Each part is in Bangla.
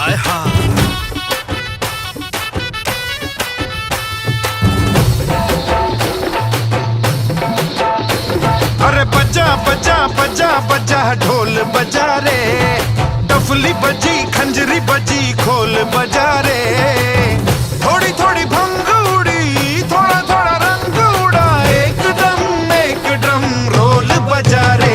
आय हाय अरे बजा बजा बजा बजा ढोल बजा रे, डफली बजी खंजरी बजी खोल बजा रे। थोड़ी थोड़ी भंग उड़ी थोड़ा थोड़ा रंग उड़ा, एक ड्रम रोल बजा रे।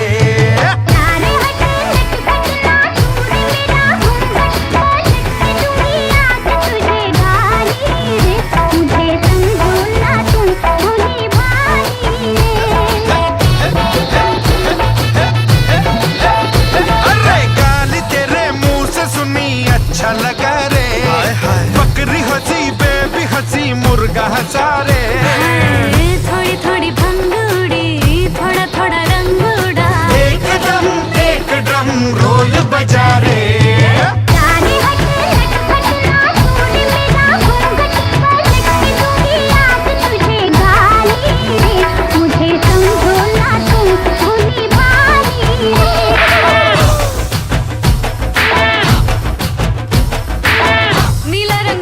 अच्छा लगा रे, बकरी हंसी बेबी हंसी मुर्गा हंसा रे। थोड़ी थोड़ी भंग उड़ी थोड़ा थोड़ा रंग उड़ा, एक ड्रम रोल बजा रे।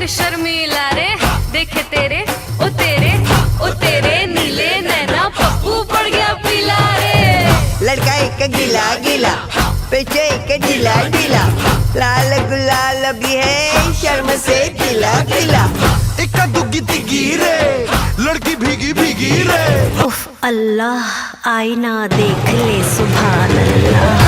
शर्मीला रे देखे तेरे ओ तेरे ओ तेरे नीले नैना पप्पू पड़ गया पीला रे। लड़का एक गीला गीला पीछे एक ढीला ढीला, लाल गुलाल भी है शर्म से गीला गीला। इक्का दुग्गी तिग्गी रे, लड़की भीगी भीगी रे। उफ अल्लाह आईना देख ले सुभान अल्लाह।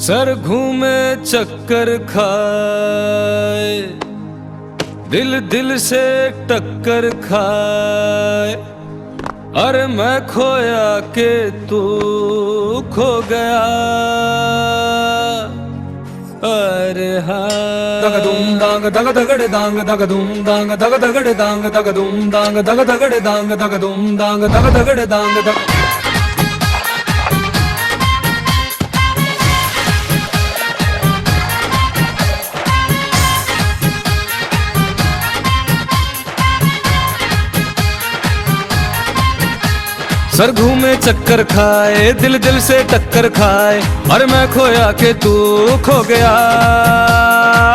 सर घूमे चक्कर खाए, दिल दिल से टक्कर खाए। अरे मैं खोया के तू खो गया। अरे हाँ दग दुम दांग दग दगड़े दांग दग दुम दांग दग दगड़े दांग दग दुम दांग दग दगड़े दांग दग दुम दांग दग दगड़े दांग दग। सर घूमे चक्कर खाए, दिल दिल से टक्कर खाए। अरे मैं खोया के तू खो गया।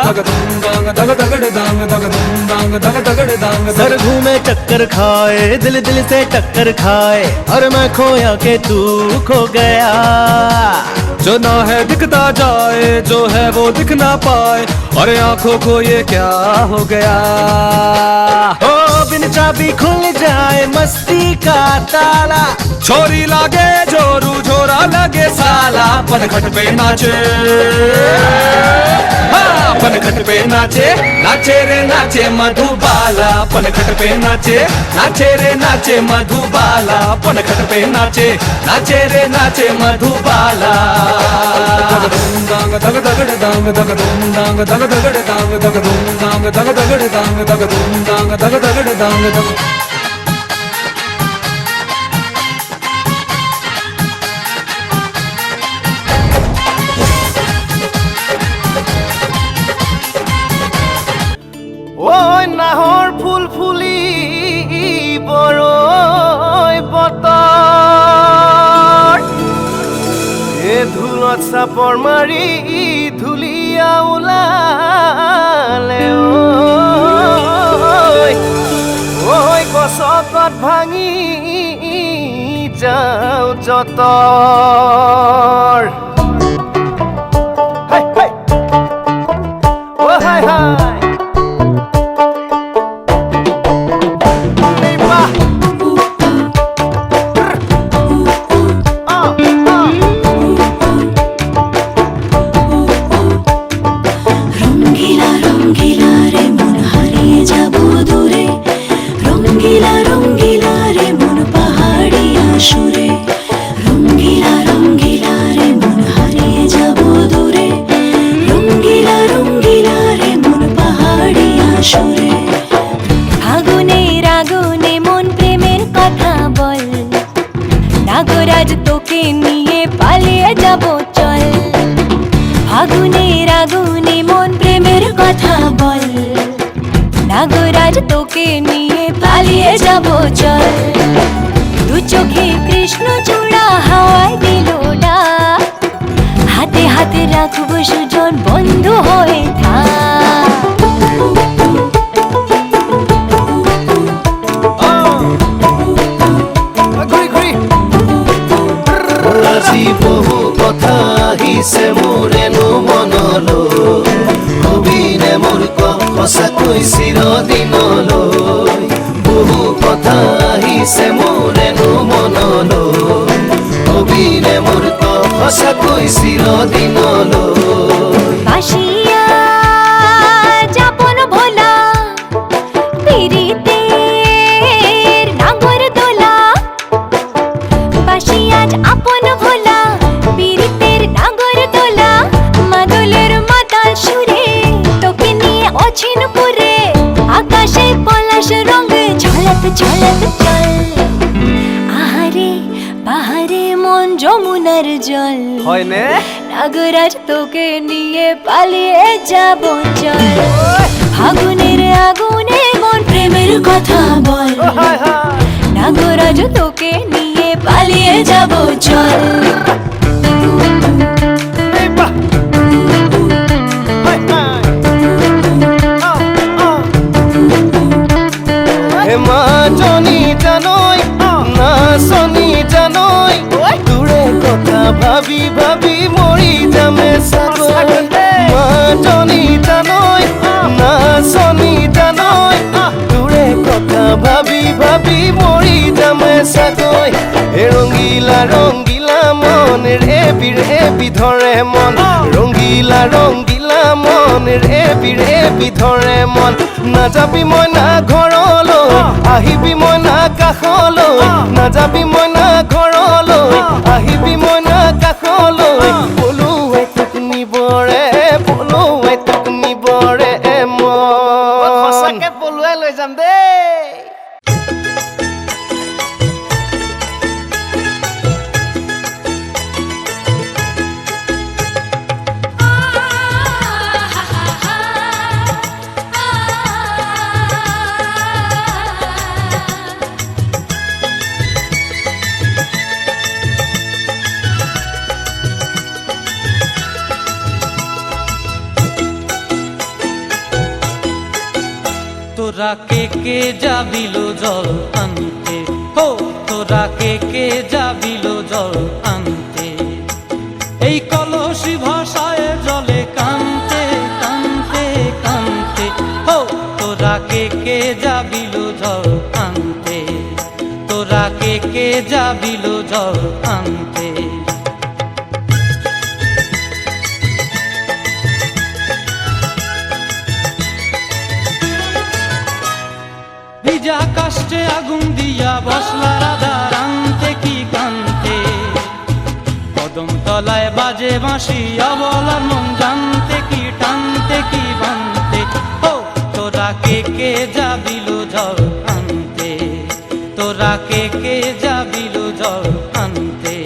दग दुम दांग दग दगड़े दांग दग दुम दांग दग दगड़े दांग। सर घूमे चक्कर खाए, दिल दिल से टक्कर खाए। अरे मैं खोया के तू खो गया। जो ना है दिखता जाए, जो है वो दिख ना पाए। अरे आंखों को ये क्या हो गया। ओ बिन चाबी खुल जाए मस्ती का ताला, छोरी लागे जोरू झोरा लगे साला। पनघट पे नाचे हाँ पनघट पे नाचे, नाचे रे नाचे मधुबाला। पनघट पे नाचे, नाचे रे नाचे मधुबाला। पनघट पे नाचे, नाचे रे नाचे मधुबाला। दग दुम दांग दग दगड़े दांग दग दुम दांग दग दगड़े दांग दग दुम दांग दग दगड़े दांग दग दुम दांग दग दगड़े दांग दग। ওই নাহৰ ফুল ফুলি বৰৈ বতৰ, এ ধুলত চাপৰ মাৰি ধুলীয়া ওলালে। ঐ গছকত ভাঙি যাওঁ যতৰ। অ হাই হাই রঙ্গিলা রঙ্গিলা রে মন তোকে নিয়ে পালিয়ে যাব চল ফাগুনের আগুনে মন প্রেমের কথা বল নাগরাজ তোকে নিয়ে পালিয়ে যাব চল দু চোখে কৃষ্ণ চূড়া হাওয়ায় দিল ডাক হাতে হাতে রাখবো সুজন বন্ধু হয়ে থাক আজি বহু কথা আহিছে মোৰেনো মনলৈ কবিনে মোৰ সঁচাকৈ চিৰদিনলৈ বহু কথা আহিছে মোৰেনো মনলৈ কবিনে মোৰ সঁচাকৈ চিৰদিনলৈ বাসিয়া যাপন ভোলা পিরিতের নাগর দোলা বাসিয়া আপন ভোলা পিরিতের নাগর দোলা মাদলের মাতাল সুরে তোকে নিয়ে অছিন পুরে আকাশে পলাশ রঙে ঝলক ঝলক চল আহারে বাহারে মন যমুনার জল হয়নে নাগরাজ তোকে নিয়ে পালিয়ে যাব চল ফাগুনের আগুনে মন প্রেমের কথা বল নাগরাজ তোকে নিয়ে পালিয়ে যাব চল হেমা জনি জানই না শনি জানই দূরে কথা ভাবি ভাবি মরি যামে সাগর মা জনি জানই না শনি জানই দূরে কথা ভাবি ভাবি মরি যামে সাগর হে রঙ্গিলা রঙ্গিলা মন রে বিধরে মন রঙ্গিলা রঙ্গিলা মন ৰে বিধৰে মন নাযাবি মই না ঘৰলৈ আহিবি মই না কাষলৈ নাযাবি মই না ঘৰলৈ আহিবি মই না কাষলৈ পলুৱে তোক নিবৰে মন সঁচাকে পলুৱাই লৈ যাম দেই তোরা কে যাবিল জল আনতে হো তোরা কে যাবিল জল আনতে এই কলসি ভাষায় জলে কানতে কানতে কানতে হো তোরা কে যাবিল জল আনতে তোরা কে যাবিল জল আনতে ভিজা কাষ্টে আগুন দিয়া বসলা রাধা রান্তে কি কান্তে কদম তলায় বাজে বাঁশি অবলার মন জানতে কি টানতে কি বানতে ও তোরা কে যাবিল জল আনতে তোরা কে যাবিল জল আনতে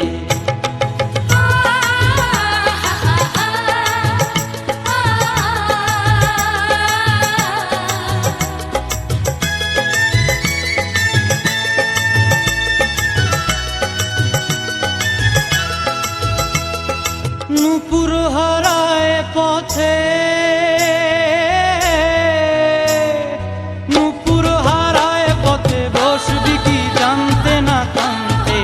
নূপুর হারায় পথে নূপুর হারায় পথে বসবি কি জানতে না কানতে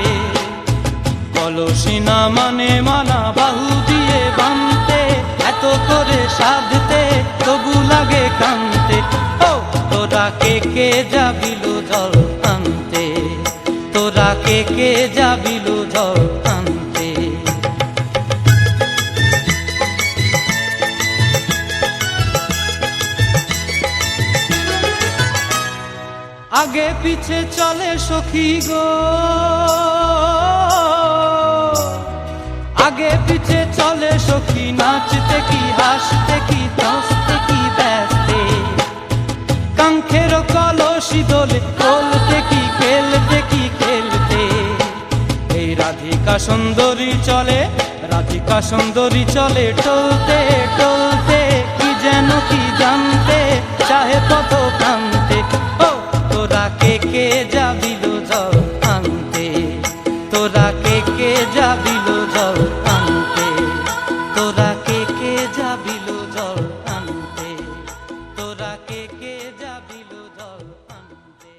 কলসি না মানে মানা বাহু দিয়ে বানতে এত করে সাধতে তবু লাগে কানতে ও তোরা কে যাবিল জল আনতে তোরা কে যাবিল জল আনতে আগে পিছে চলে সখী গো আগে পিছে চলে সখী নাচতে কি হাসতে কি হাসতে কি ব্যস্তে কাঙ্ক্ষের কলসি দোলে বলতে কি খেলতে এই রাধিকা রাধিকা সুন্দরী চলে, রাধিকা সুন্দরী চলে টলতে টলতে, কি যেন কি জানতে চাহে পথ প্রান্তে। ও তোরা কে কে যাবিল জল আনতে, তোরা কে কে যাবিল জল আনতে, তোরা কে কে যাবিল জল আনতে, তোরা কে কে যাবিল জল আনতে।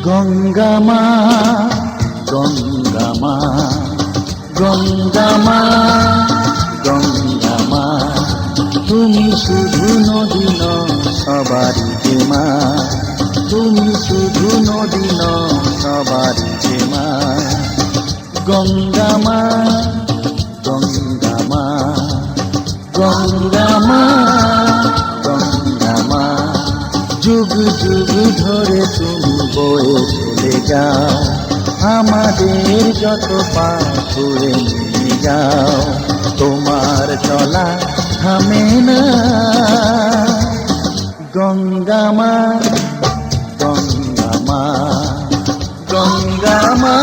গঙ্গা মা, গঙ্গা মা, গঙ্গা মা, গঙ্গা মা, তুমি শুধু নদী নও সবারই যে মা, তুমি শুধু নদী নও সবারই যে মা। গঙ্গা মা, গঙ্গা মা, গঙ্গা মা, গঙ্গা মা, যুগ যুগ ধরে তুমি বয়ে চলে যাও, আমাদের যত পাপ করে নিয়ে যাও, তোমার চলা থামে না। গঙ্গা মা, গঙ্গা মা, গঙ্গা মা,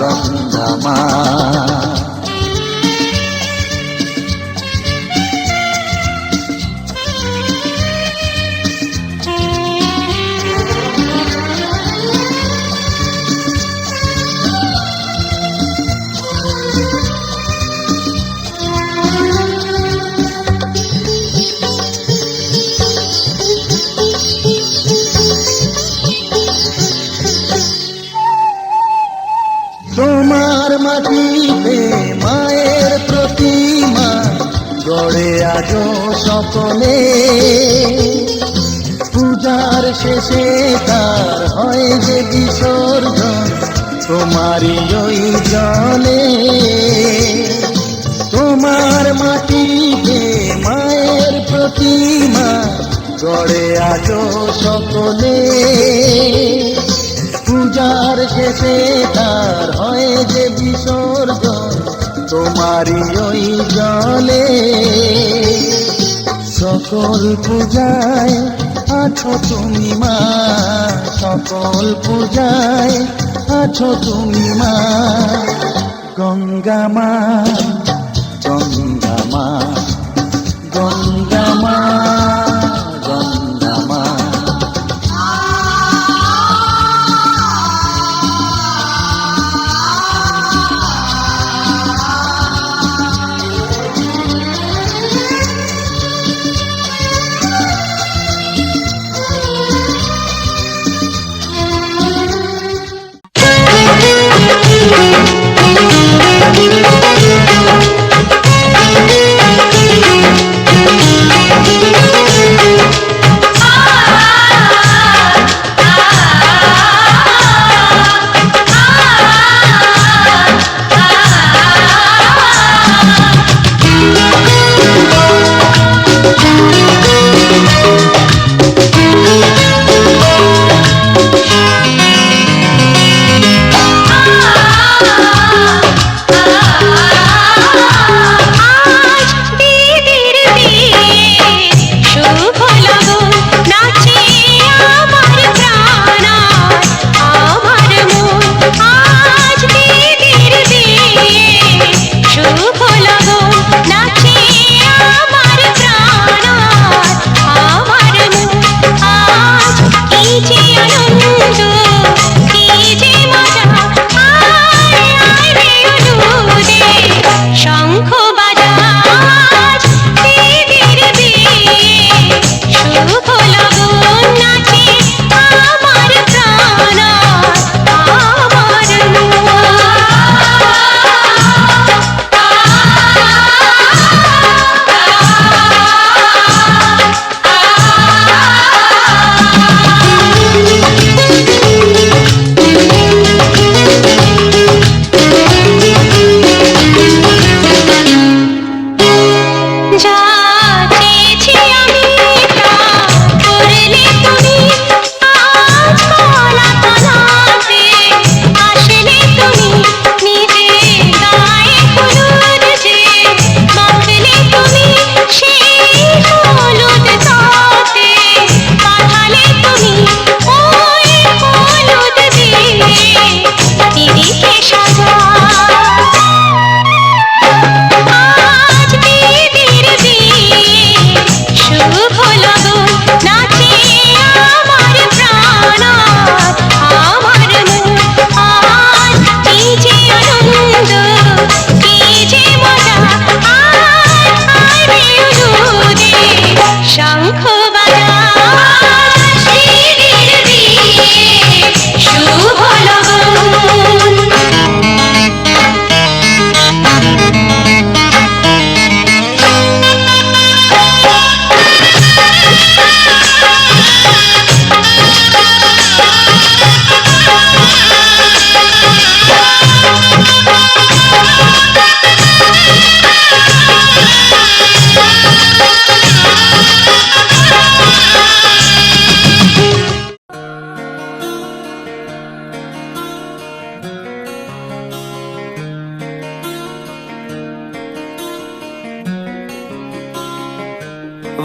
গঙ্গা মা। তোমার মাটিতে মায়ের প্রতিমা গড়ে আজো সকলে, পূজার শেষে তার হয় যে বিসর্জন তোমারই ওই জলে। তোমার মাটিতে মায়ের প্রতিমা গড়ে আজো সকলে, পূজার শেষে তার হয় যে বিসর্জন তোমারই ওই জলে। সকল পূজায় আছো তুমি মা, সকল পূজায় আছো তুমি মা। গঙ্গা মা, গঙ্গা মা, গঙ্গা মা, গঙ্গা মা।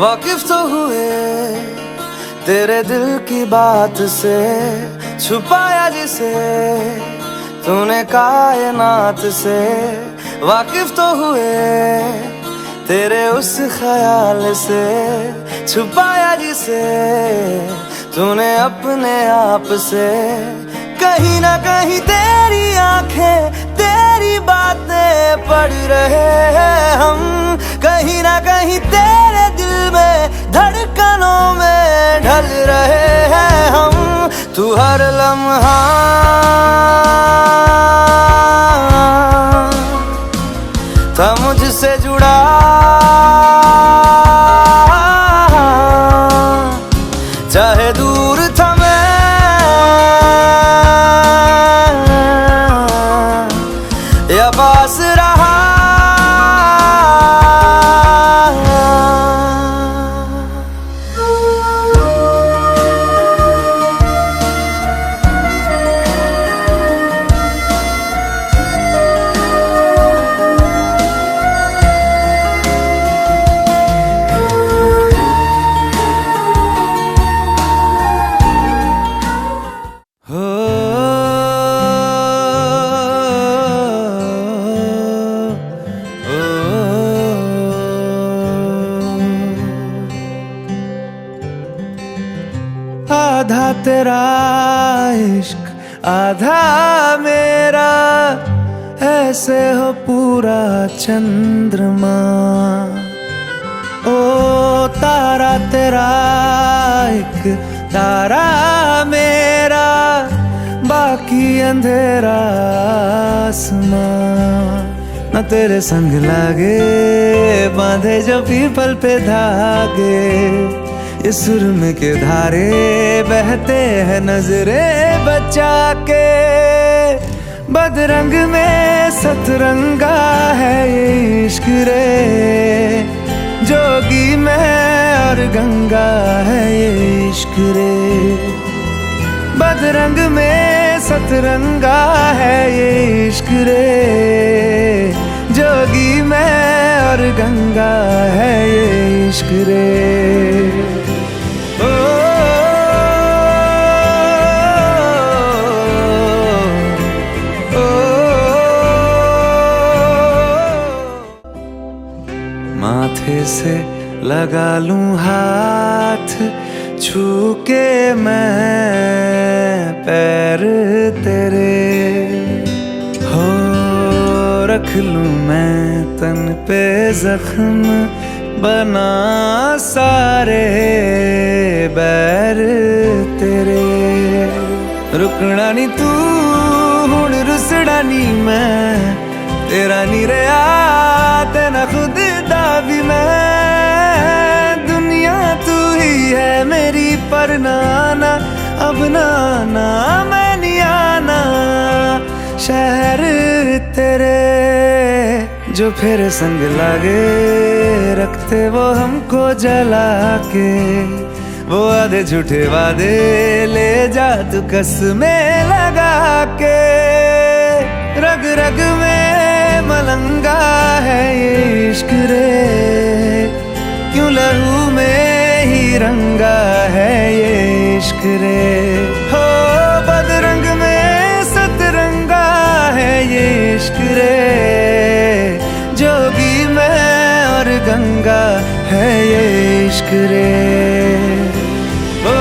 वाकिफ तो हुए तेरे दिल की बात से, छुपाया जिसे तूने कायनात से। वाकिफ तो हुए तेरे उस ख्याल से, छुपाया जिसे तूने अपने आप से। कहीं ना कहीं तेरी आंखें तेरी बातें पढ़ रहे हैं हम, कहीं ना कहीं तेरे दिल में धड़कनों में ढल रहे हैं हम। तू हर लम्हा था मुझसे जुड़ा, चाहे दूर था मैं या पास रहा। तेरा इश्क आधा मेरा, ऐसे हो पूरा चंद्रमा। ओ तारा तेरा एक तारा मेरा, बाकी अंधेरा आसमां। न तेरे संग लागे बांधे जो पीपल पे धागे, ये सुरम के धारे बहते हैं नजरे बचा के। बदरंग में सतरंगा है ये इश्क रे, जोगी में और गंगा है ये इश्क रे। बदरंग में सतरंगा है ये इश्क रे, जोगी में और गंगा है ये इश्क रे। ओ, ओ, माथे से लगा लूं हाथ, छू के मैं पैर तेरे, हो रख लूं मैं तन पे जख्म, बना सारे बैर तेरे। रुकना नी तू हुण रुसड़ा नी मैं, तेरा नी रहा तेना खुद दा भी मैं। दुनिया तू ही है मेरी पर नाना, अब नाना मैं नहीं आना। शहर तेरे जो फिर संग लागे, रखते वो हमको जला के। वो आधे झूठे वादे ले जा तू कसमें लगा के। रग रग में मलंगा है ये इश्क रे, क्यों लहू में ही रंगा है ये इश्क रे। हो बदरंग में सतरंगा है ये इश्क रे, जोगी में और गंगा है ये इश्क रे। ओ,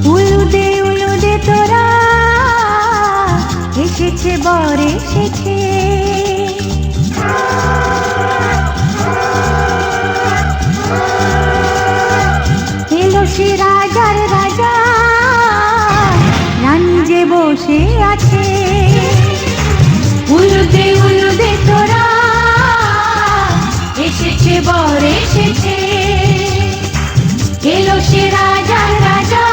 উলুদে তোরা এসেছে বর এসেছে, এলো সে রাজার রাজা, রানী যে বসে আছে। উলুদে তোরা এসেছে বর এসেছে, এলো সে রাজার রাজা,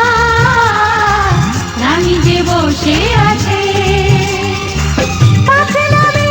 রানী যে বসে আছে। কাছে নামে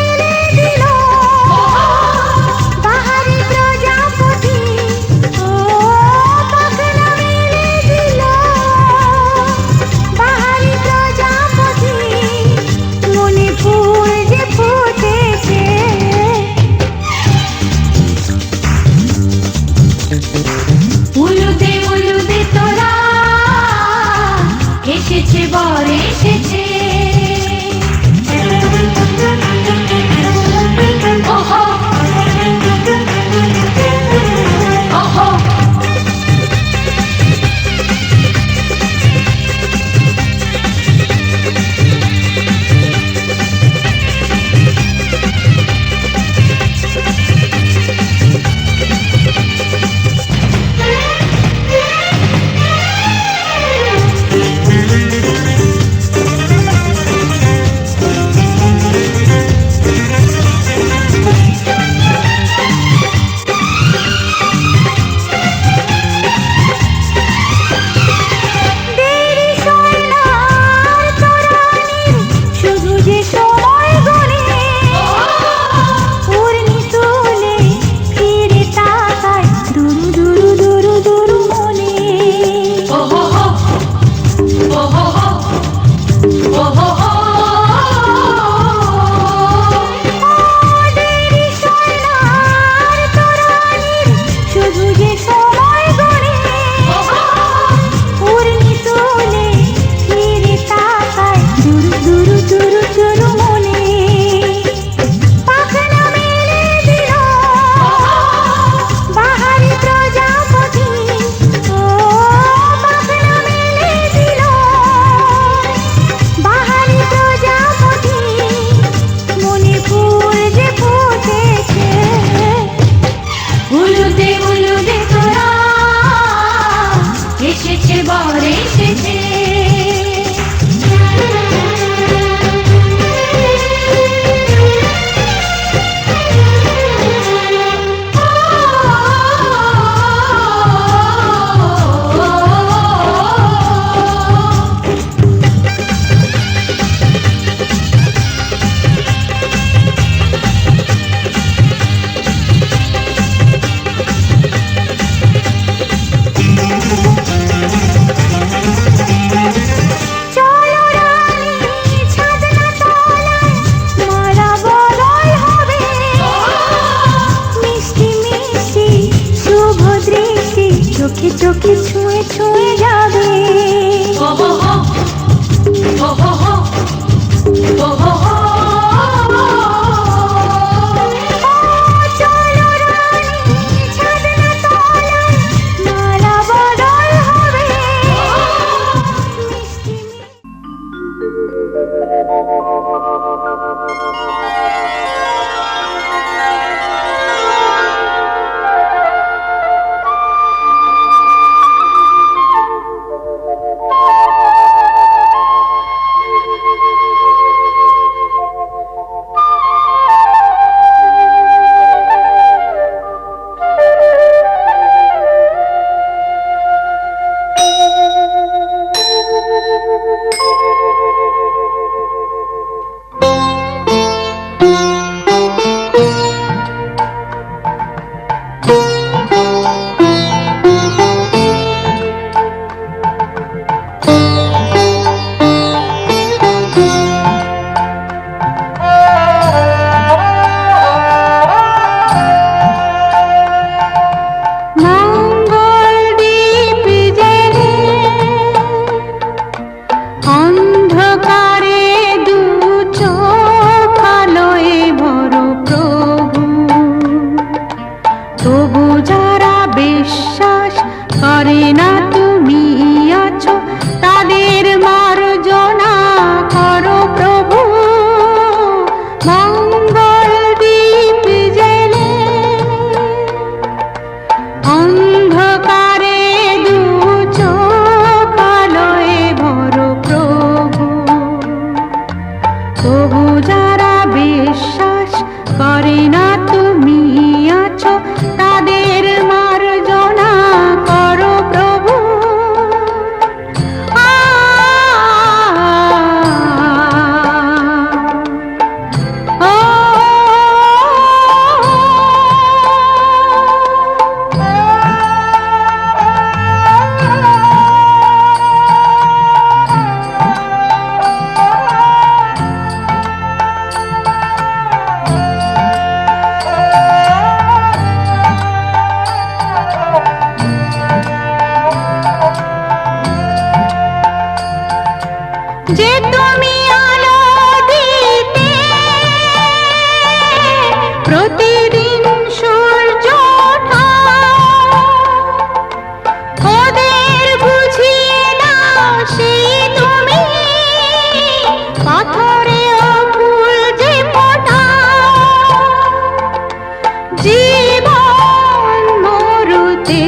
জীবন মরুতে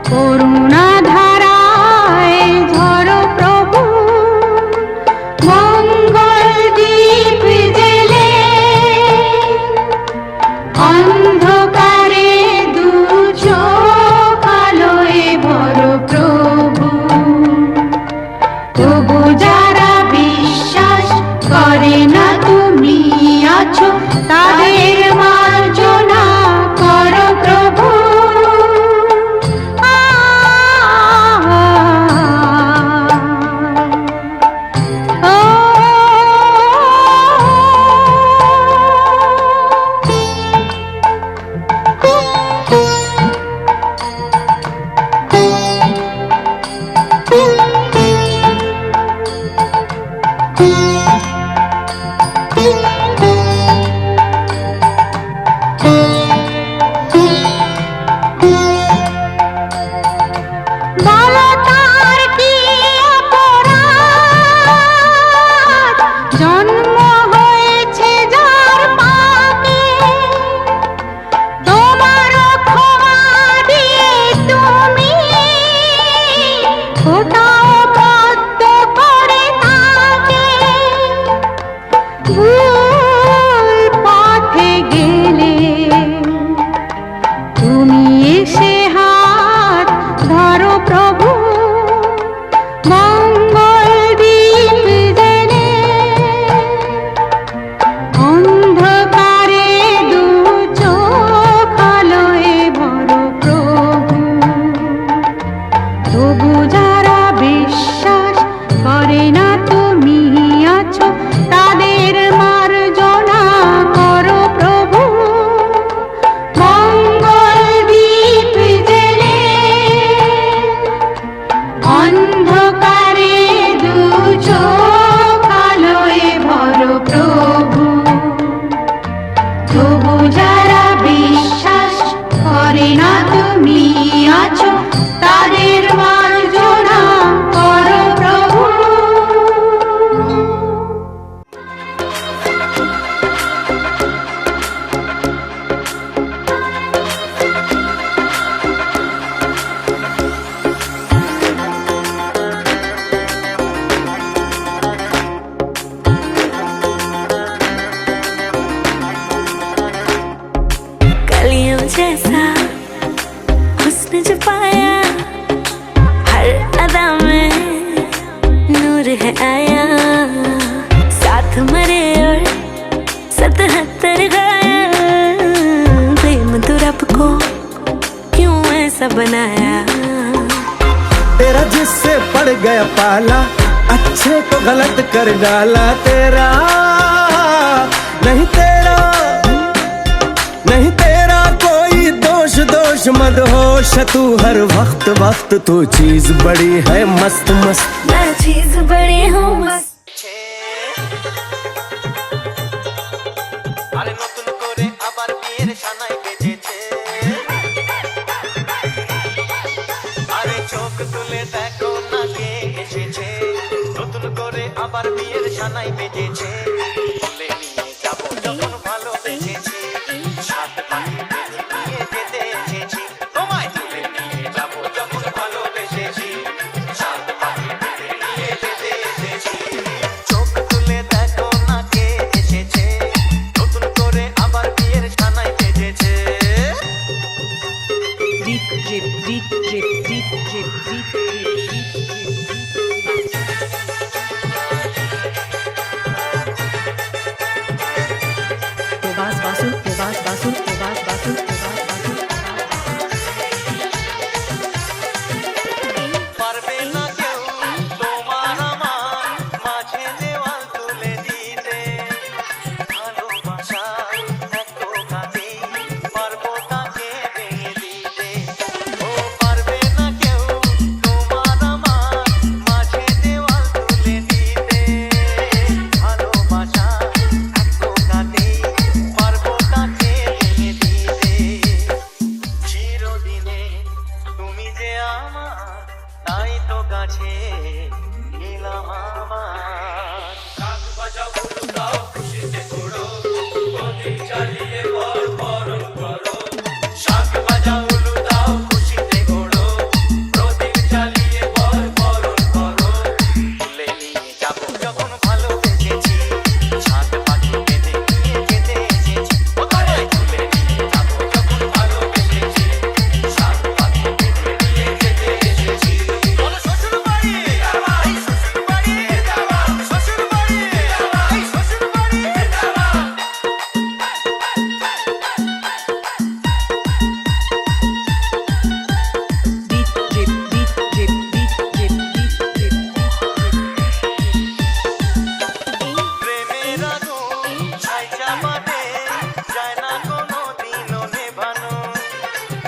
করুণা ধারায় ঝরো প্রভু মঙ্গল দীপ জেলে অন্ধকারে দু চোখ আলোয় ভরো প্রভু তবু যারা বিশ্বাস করে না তুমি আছো তাদের মার্জনা করো প্রভু বলো তার কি অপরাধ জন্ম হয়েছে যার পাপে তোমার ক্ষমা দিয়ে তুমি ওটাও বদ্ধ করে তাকে ভুল পথে গেলে তুমি এসে হাত ধরো প্রভু মঙ্গল দীপ জেলে অন্ধকারে দু চোখ আলোয় ভরো প্রভু তবু যারা বিশ্বাস করে না তুমি আছো তাদের মার্জনা করো প্রভু মঙ্গল দীপ জেলে অন্ধকারে দু চোখ আলোয় ভরো প্রভু তবু যারা বিশ্বাস করে না তুমি আছো তাদের মার্জনা করো প্রভু कलियों जैसा हुस्न जो पाया हर अदा में नूर है आया साथ मरे और 77 गाया प्रेम तो रब को क्यों ऐसा बनाया तेरा जिससे पड़ गया पाला अच्छे को गलत कर डाला तेरा नहीं तेरा कोई दोष मदहोश तू हर वक्त तू चीज बड़ी है मस्त मस्त मैं चीज बड़ी हूँ मस्त আরে নতুন করে আবার বিয়ের সানাই বেজেছে আরে চোখ তুলে দেখো না কে এসেছে নতুন করে আবার বিয়ের সানাই বেজেছে বলে নিয়ে যাবো যখন ভালোবেসেছি সাত পাখি বেঁধে নিয়ে যেতে এসেছি তোমায় তুলে নিয়ে যাবো যখন ভালোবেসেছি সাত পাখি বেঁধে নিয়ে যেতে এসেছি চোখ তুলে দেখো না কে এসেছে নতুন করে আবার বিয়ের সানাই বেজেছে পারবে না কেউ তোমার আমার মাঝে দেওয়াল তুলে দিতে ভালোবাসা এত কাছে পারবো তাকে ভেঙে দিতে ও পারবে না কেউ তোমার আমার মাঝে দেওয়াল তুলে দিতে ভালোবাসা এত কাছে পারবো তাকে ভেঙে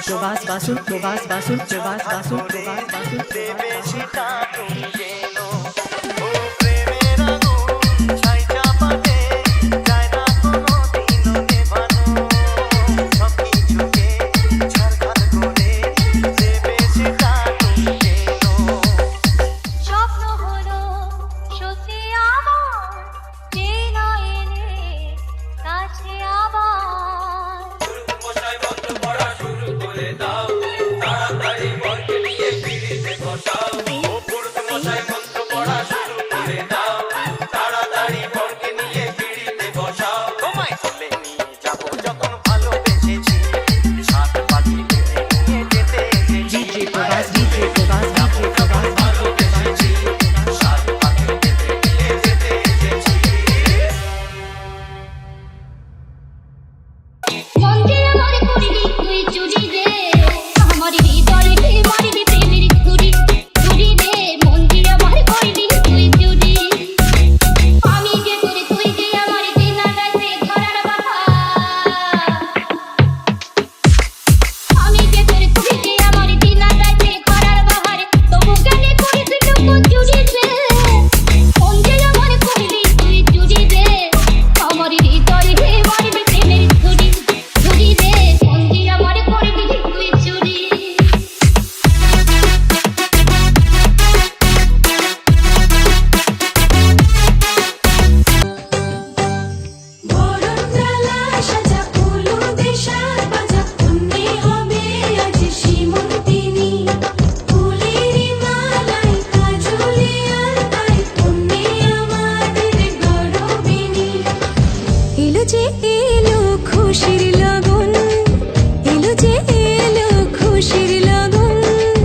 প্রবাস বাসুন প্রবাস বাসুন প্রবাস বাসুন প্রবাস বাসুন স্বপ্ন হলো সত্যি আমার যে নয় রে কাছে আবার মন্দির আমার করিলি তুই চুরি রে আমার হৃদয়ে কে মারিলি প্রেমের ছুরি ছুরি রে মন্দির আমার করিলি তুই চুরি আমি যে করে তুই যে আমার দিনা রাতে ধরার বাধা আমি যে করে তুই যে আমার দিনা রাতে ধরার বাহার তবু কেন করিস টুকু চুরি রে মন্দির আমার করিলি তুই চুরি রে আমার হৃদয়ে কে মারিলি প্রেমের ছুরি ছুরি রে মন্দির আমার করিলি তুই চুরি বরণডালা সাজা ফুল দেশার বাজা কন্যে হবে আজ সীমন্তিনী ফুলের মালাই কাজলে আর তাই কন্যে আমাদের গরবিনী এলো যে এলো খুশির লগন এলো যে এলো খুশির লগন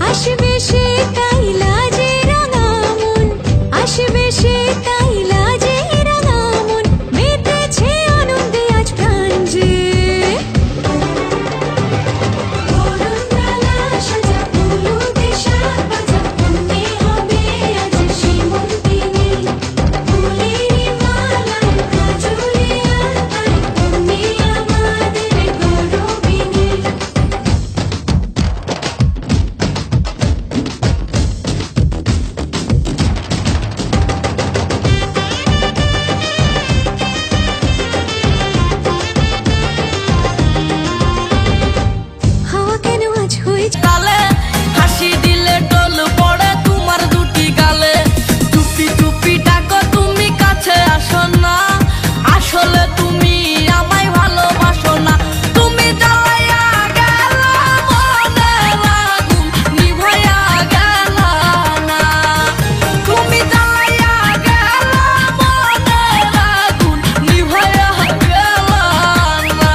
আসবে সে তাই লাজে রাঙা মন আসবে সে তাই লাজে রাঙা মন মেতেছে আনন্দে আজ প্রাণ যে বরণডালা সাজা ফুল দেশার বাজা কন্যে হবে আজ সীমন্তিনী ফুলের মালাই কাজলে আর তাই কন্যে আমাদের গরবিনী হাওয়া কেন আজ হয়েছে গালে হাসি দিলে ডোল পড়ে তোমার দুটি গালে টুপি টুপি ডাকো তুমি কাছে আসো না আসলে তুমি আমায় ভালোবাসো না তুমি জ্বালাইয়া গেলা মনের আগুন নিভাইয়া গেলা না তুমি জ্বালাইয়া গেলা মনের আগুন নিভাইয়া গেলা না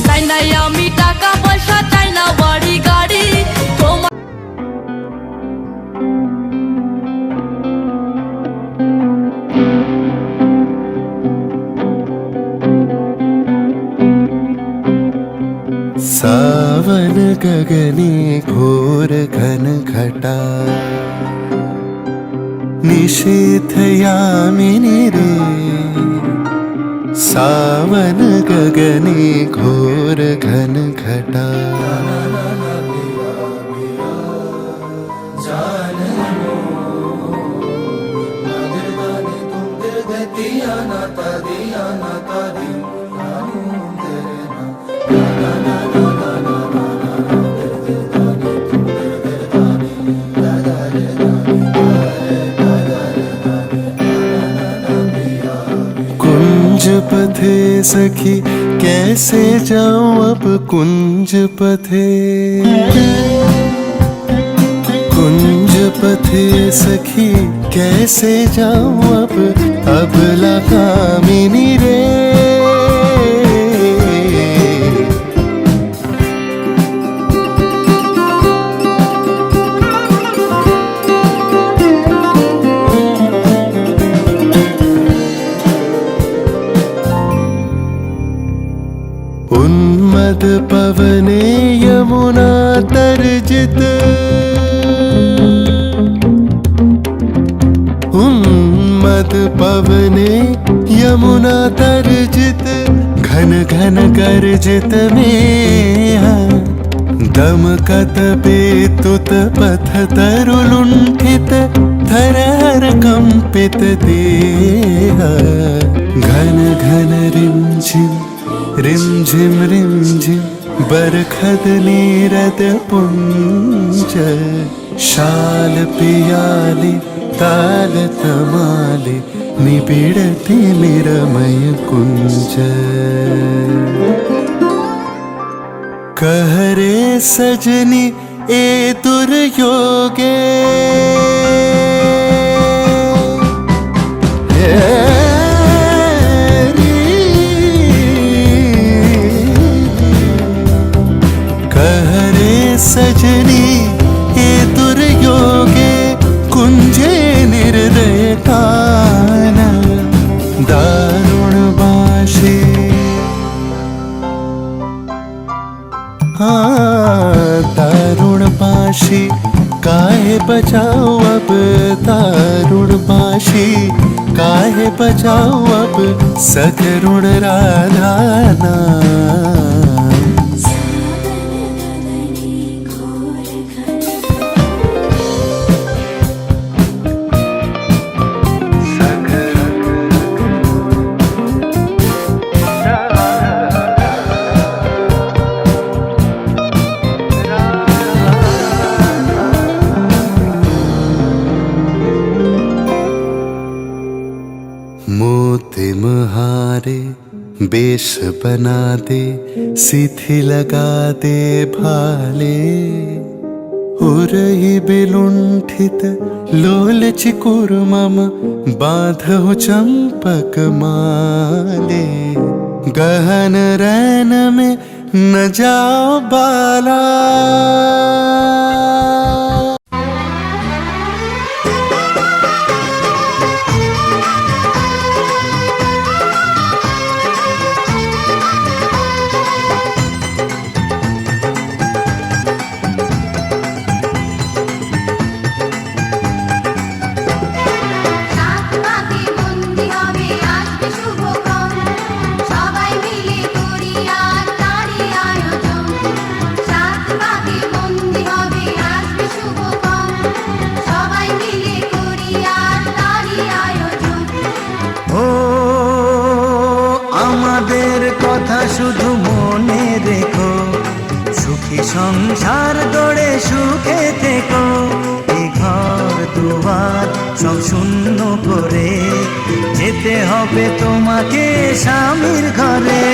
চাই নাই আমি টাকা পয়সা চাই না বাড়ি গাড়ি তোমার सावन गगने घोर घन घटा निशीथ यामिनी रे सावन गगने घोर घन घटा कुंज पथे सखी कैसे जाऊं अब कुंज पथे कुंज पथे सखी कैसे जाऊं अब लगा मिनी रे मद पवने यमुना तर्जित उन्मद पवने यमुना तर्जित घन घन गर्जित में दमकत पेतुत पथ तरुलुण्ठित थरहर कंपित देह घन घन रिमझिम रिमझिम बरखद नीरद पुंज शाल पियाली ताल तमाले निबिड़ती निरमय कुंज कहरे सजनी ए दुर्योगे कहरे सजनी ए दुर्योगे कुंजे निर्दय कान दारुण बाशे दारुण बाशी काहे बचाओ अब दारुण बाशी काहे बचाओ अब सगरुण राधा नाम मोती मुहारे बेश बना दे सिथि लगा दे भाले उरही बिलुंठित लोल चिकुर मम बांधो चंपक माले गहन रैन में न जाओ बाला শুধু মনে রেখো সুখী সংসার গড়ে সুখে থেকো এই ঘর দুয়ার সব শূন্য করে যেতে হবে তোমাকে স্বামীর ঘরে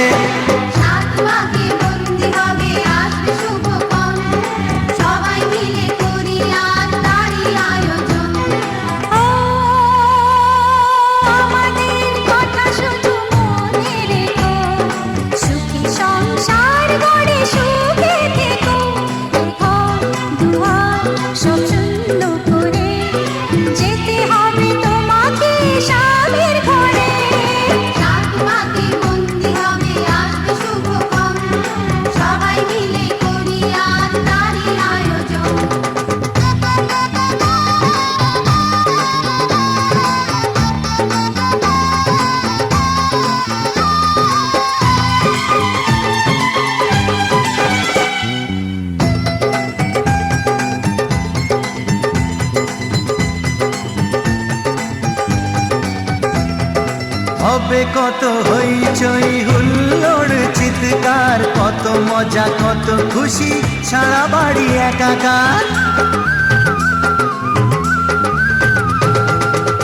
হবে কত হইচই হুল্লোড় চিৎকার কত মজা কত খুশি সারা বাড়ি একাকার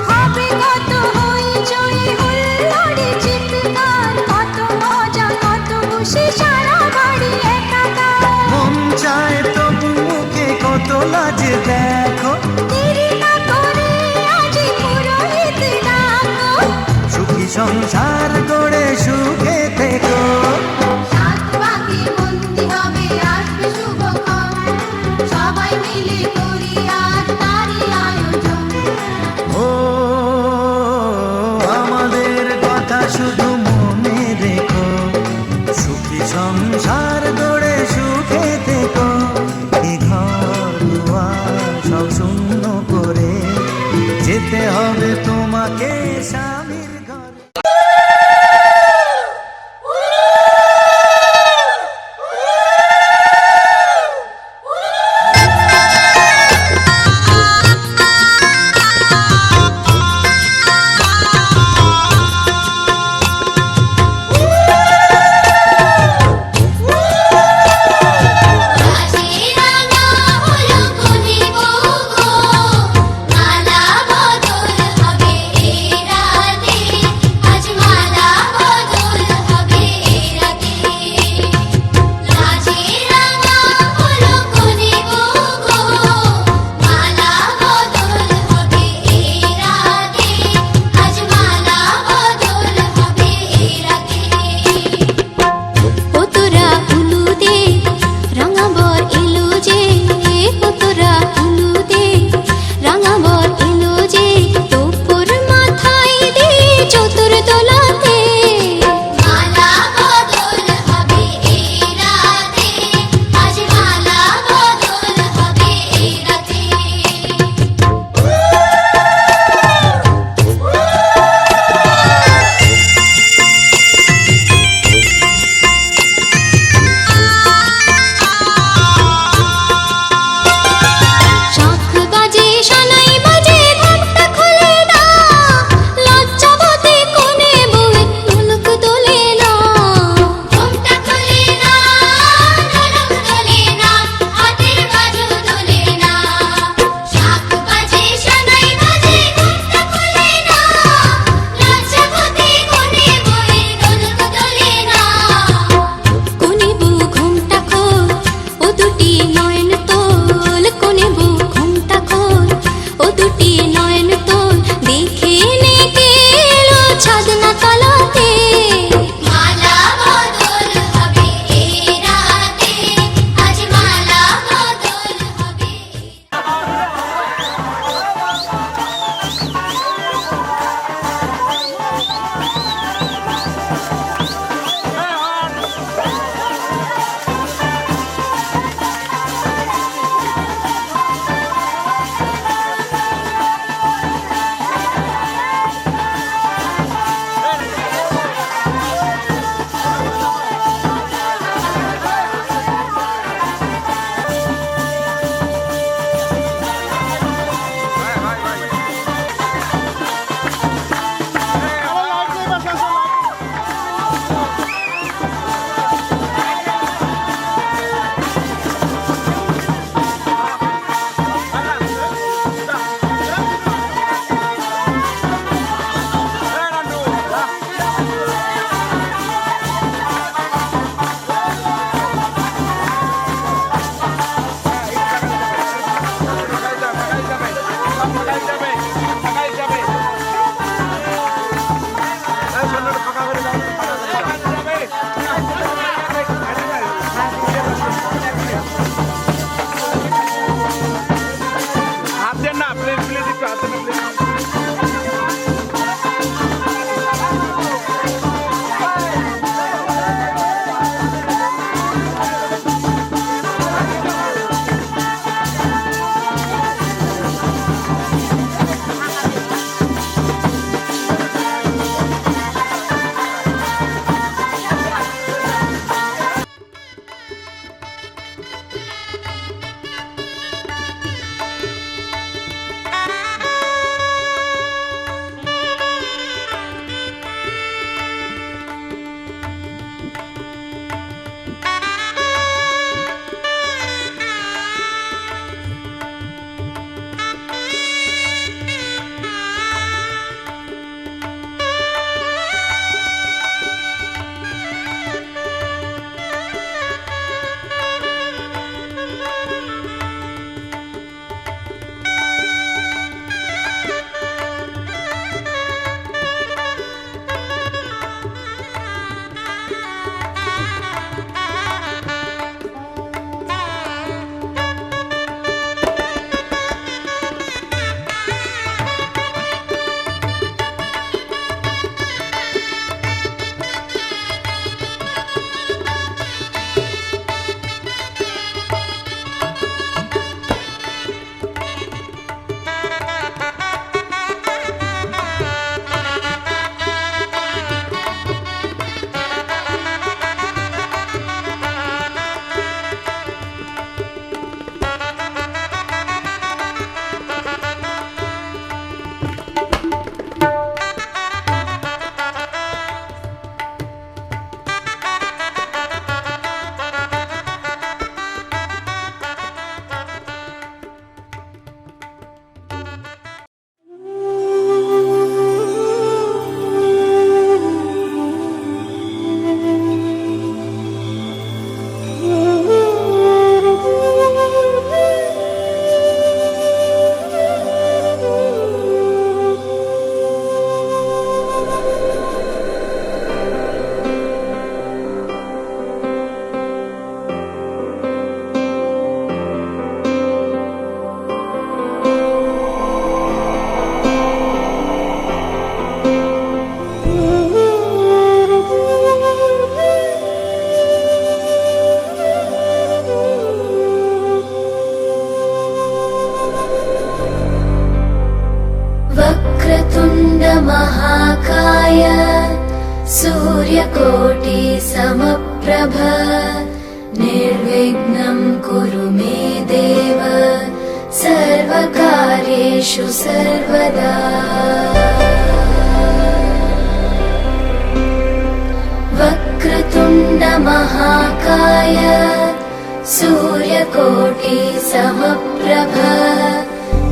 হবে কত হইচই হুল্লোড় চিৎকার কত মজা কত খুশি সারা বাড়ি একাকার মন চায় তবু মুখে কত লাজ দেখো দেরি না করে আজি পুরোহিত ডাকো সুখী সংসার গড়ে সুখে থেকো সাত পাকে বন্দি হবে আসবে শুভক্ষণ সবাই মিলে যেতে হবে তোমাকে স্বামীর ঘরে। महाकाय सूर्यकोटि समप्रभ निर्विघ्नं कुरु मे देव सर्वकार्येषु सर्वदा। वक्रतुण्ड महाकाय सूर्यकोटि समप्रभ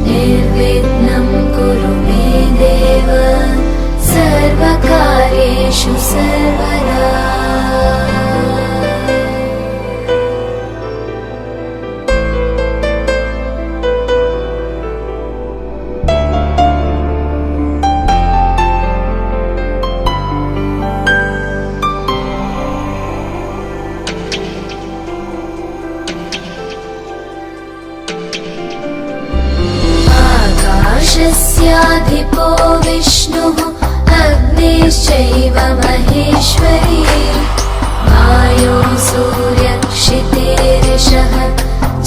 निर्विघ्नं कुरु मे देव सर्वकार्येषु सर्वदा। आकाशस्याधिपो विष्णुः अग्निश्चैव महेश्वरी वायो सूर्यक्षितेरिषः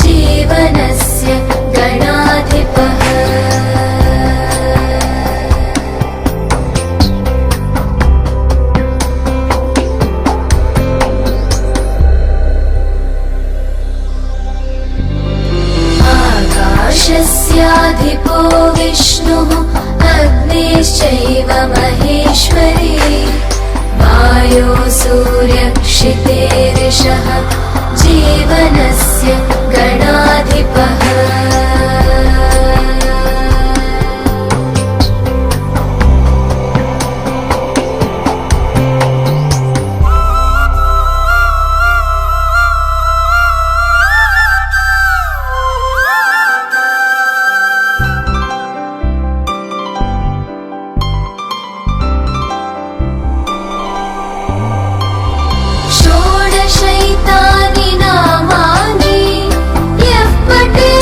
जीवनस्य गणाधिपः। आकाशस्याधिपो विष्णुः अग्निश्चैव महेश्वरी वायो सूर्यक्षितेरिषः जीवनस्य गणाधिपः। षोडशैतानि नामानि यः पठेत्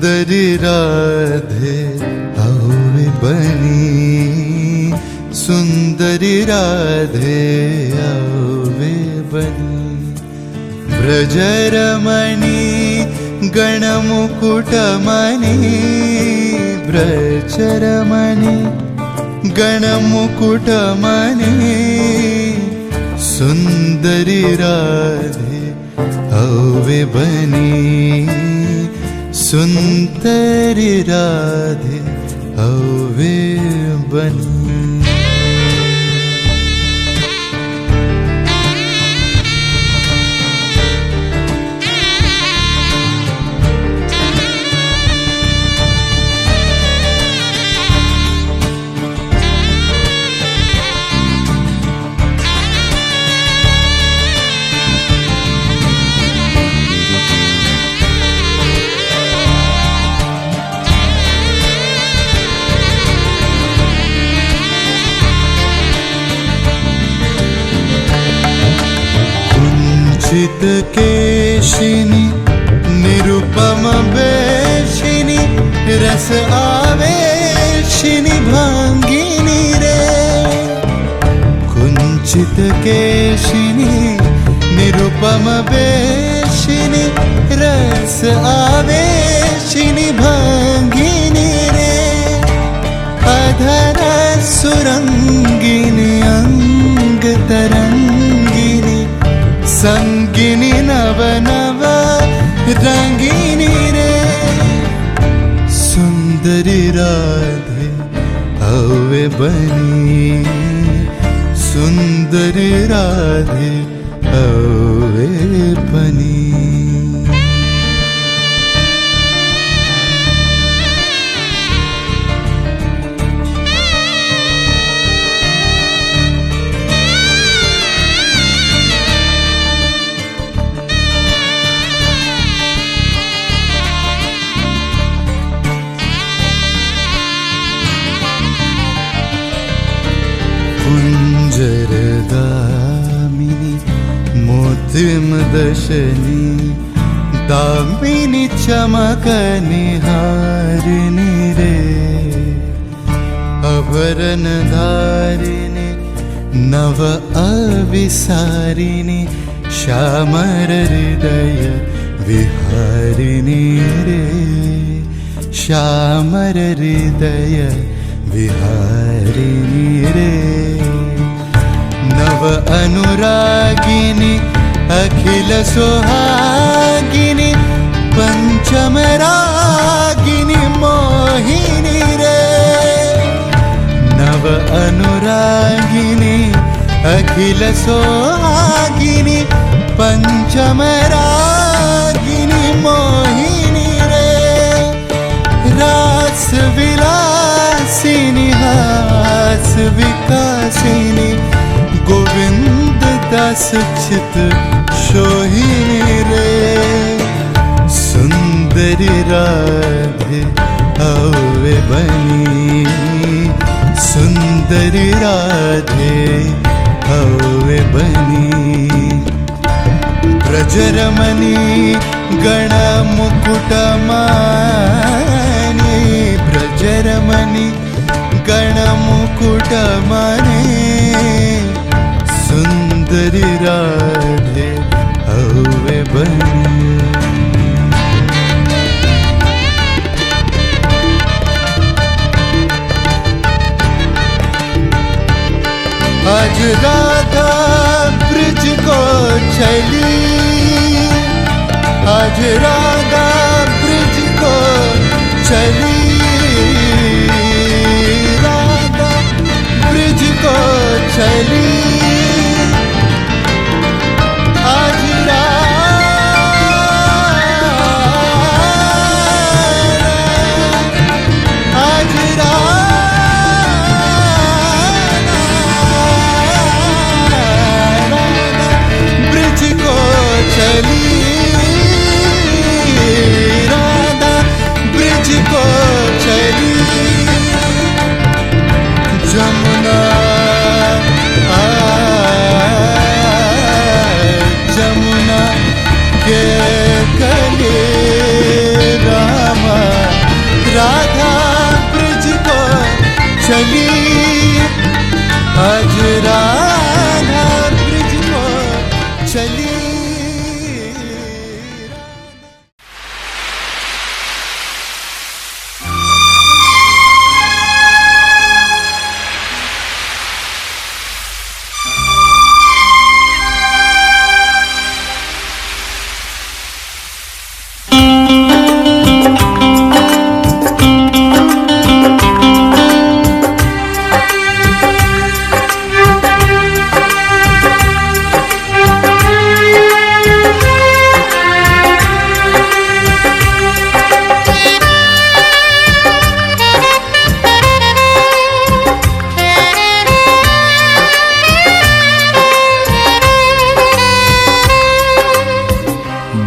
सुंदरी राधे आओ बनी, सुंदरी राधे आओ बनी। ब्रजरमणि गणमुकुटमणि, ब्रजरमणि गणमुकुटमणि, सुंदरी राधे आओ बनी, सुंदरी राधे आओ बनी। कुंचित केशिनी निरुपम वेशिनी, रस आवेशिनी भांगिनी रे। कुंचित केशिनी निरुपम वेशिनी, रस आवेशिनी भांगिनी रे। अधर सुरंगिनी अंग तरंगिनी, संगिनी नव नव रंगिनी रे। सुंदरी राधे आओ बनी, सुंदरी राधे आओ बनी। कुंजरगामिनी मोतिम दशनी, दामिनी चमकनी हारिणी रे। अभरण धारिणी नव अविसारिणी, श्यामर हृदय विहारिणी रे। श्यामर हृदय विहारिणी रे। नव अनुरागिनी अखिल सुहागिनी, पंचम रागिनी मोहिनी रे। नव अनुरागिनी अखिल सुहागिनी, पंचम रागिनी मोहिनी रे। रास विलासिनी हास विकासिनी, गोविंद दास चित सोहिनी रे। सुंदरी राधे आओ बनी, सुंदरी राधे आओ बनी। ब्रजरमणि गणमुकुटमणि, ब्रजरमणि गणमुकुटमणि, सुंदरी राधे आओ बनी। आज राधा ब्रिज को चली, आज राधा ब्रिज को चली, राधा ब्रिज को चली। आज ब्रिज को चली,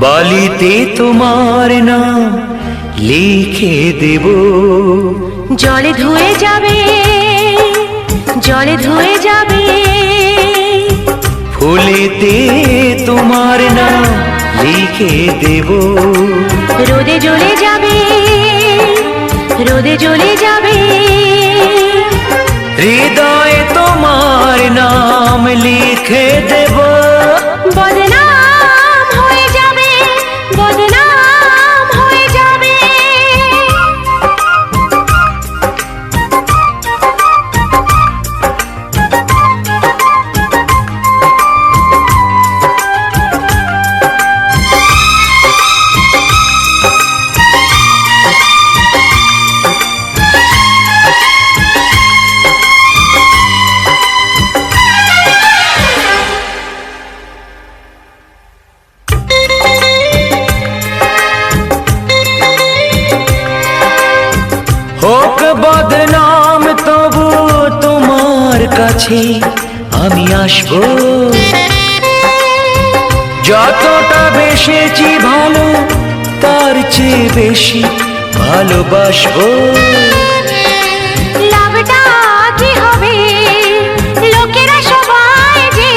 বালিতে তোমার নাম লিখে দেব, জলে ধুয়ে যাবে, জলে ধুয়ে যাবে, ফুলেতে তোমার নাম লিখে দেব, রোদে জ্বলে যাবে, রোদে জ্বলে যাবে, হৃদয়ে তোমার নাম লিখে দেব। বদনাম হয়ে যাবে, বদনাম হয়ে যাবে। হোক বদনাম তবু তোমার কাছে আমি আসবো, যতটা বেসেছি ভালো তার চেয়ে বেশি ভালোবাসবো। লাভটা কি হবে, লোকেরা সবাই যে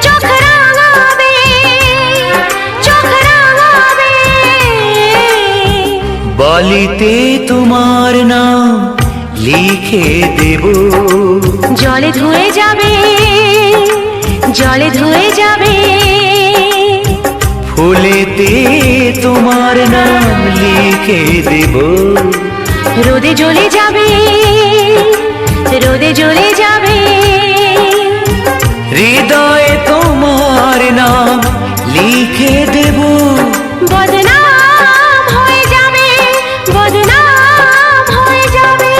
চোখ রাঙাবে, চোখ রাঙাবে। বালিতে তোমার নাম লিখে দেব, জলে ধুয়ে যাবে, জলে ধুয়ে যাবে, ফুলেতে তোমার নাম লিখে দেব, রোদে জ্বলে যাবে, রোদে জ্বলে যাবে, হৃদয়ে তোমার নাম লিখে দেব। বদনাম হয়ে যাবে, বদনাম হয়ে যাবে।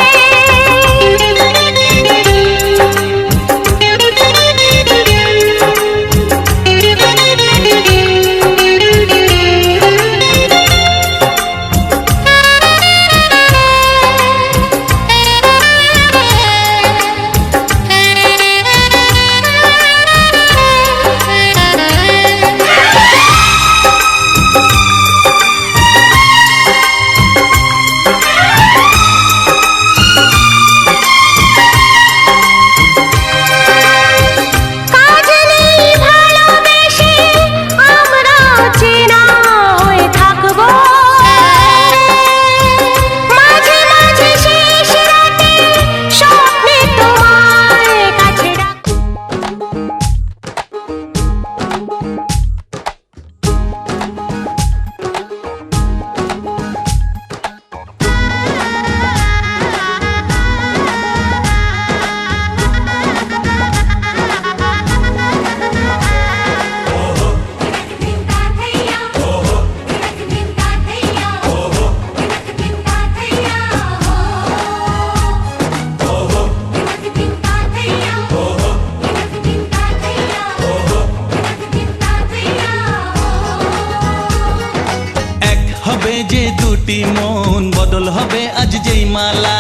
যে দুটি মন বদল হবে আজ যেই মালা,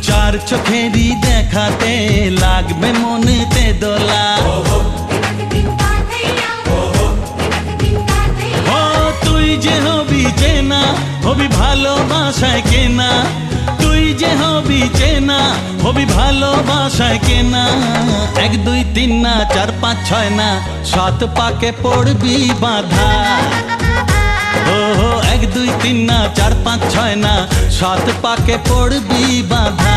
চার চোখেরই দেখাতে লাগবে মনেতে দোলা। ও তুই যে হবি চেনা, হবি ভালোবাসায় কেনা, তুই যে হবি চেনা, হবি ভালোবাসায় কেনা। 1 2 3 না 4 5 6 না 7 পাকে পড়বি বাঁধা। ও 1 2 3 না 4 5 6 না 7 পাকে পড়বি বাঁধা।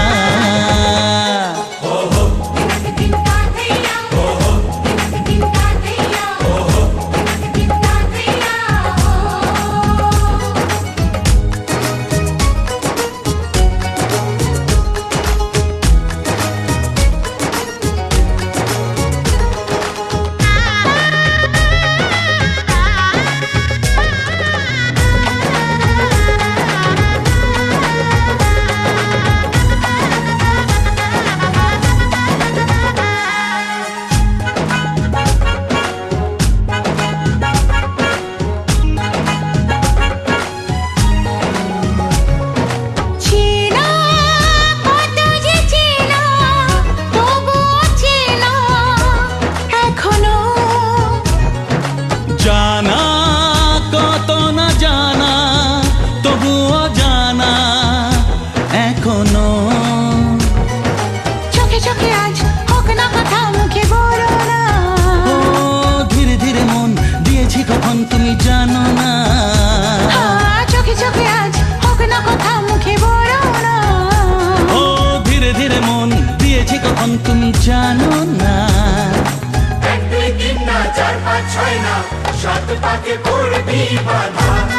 তাকে পড়বি বাধা